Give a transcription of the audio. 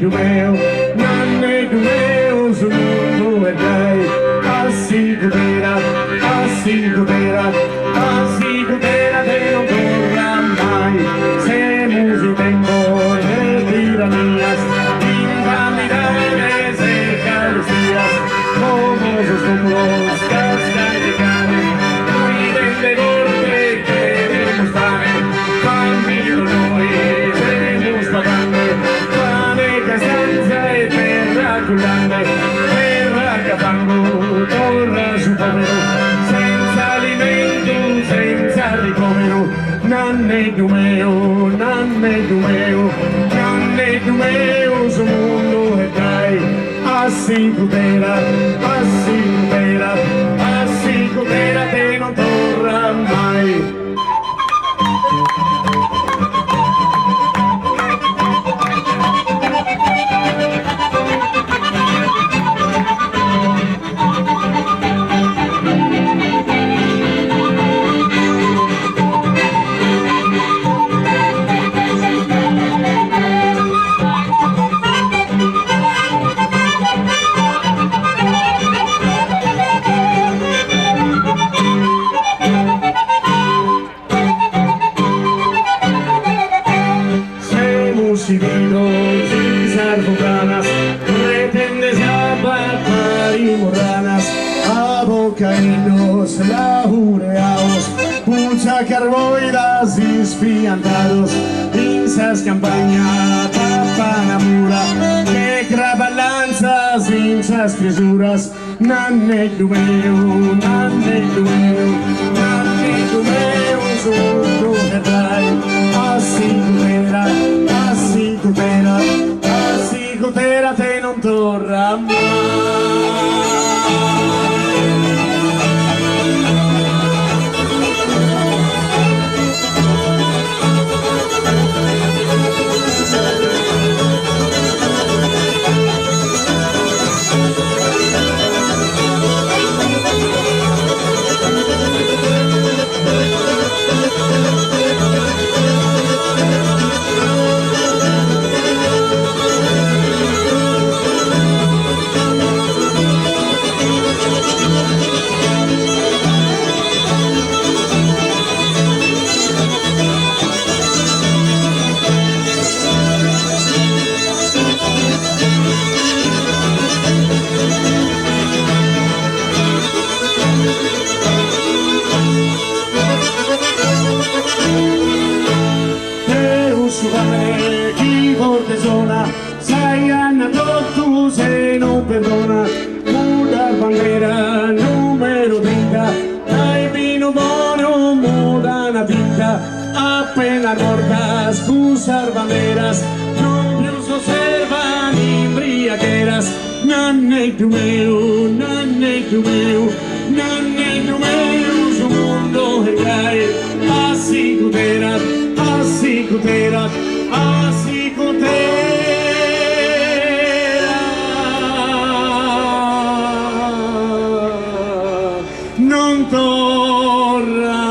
più mio, nanne più mio, sul mondo e dai, assicurera, assicurera, assicurera che non torna mai, se musi tempo de tiranias, invalidare se carestías, como sus túmulos, casca de carne, noi delle corte queremos fare, famiglia noi, seremos pagando, pane, castanza e terra cullante, terra capango, torna su povero, senza alimento, senza ricovero, nanne più mio, nanne più mio, nanne più mio, sul mondo e dai, assicurera, assicurera, assicurera che non torna mai. Si vino, si sarfuganas, pretendes apapar y morranas, abocaínos, laureados, pucha carboidas espiantados, insas campaña, papanamura, que cravalanzas, insas frisuras, nanne dumeo, nanne dumeo, nanne dumeo, su verdad, así era. Assicurera te non torna mai. Chi forte suona, sai andato tu se non perdona, muda bandera numero 30, dai vino buono, muda una vita, appena morta, scusar banderas, non più s'osservan imbriaqueras, nanne più mio, nanne più mio, nanne più mio, su mondo e dai, assicurera, assicurera, assicurera, non torna.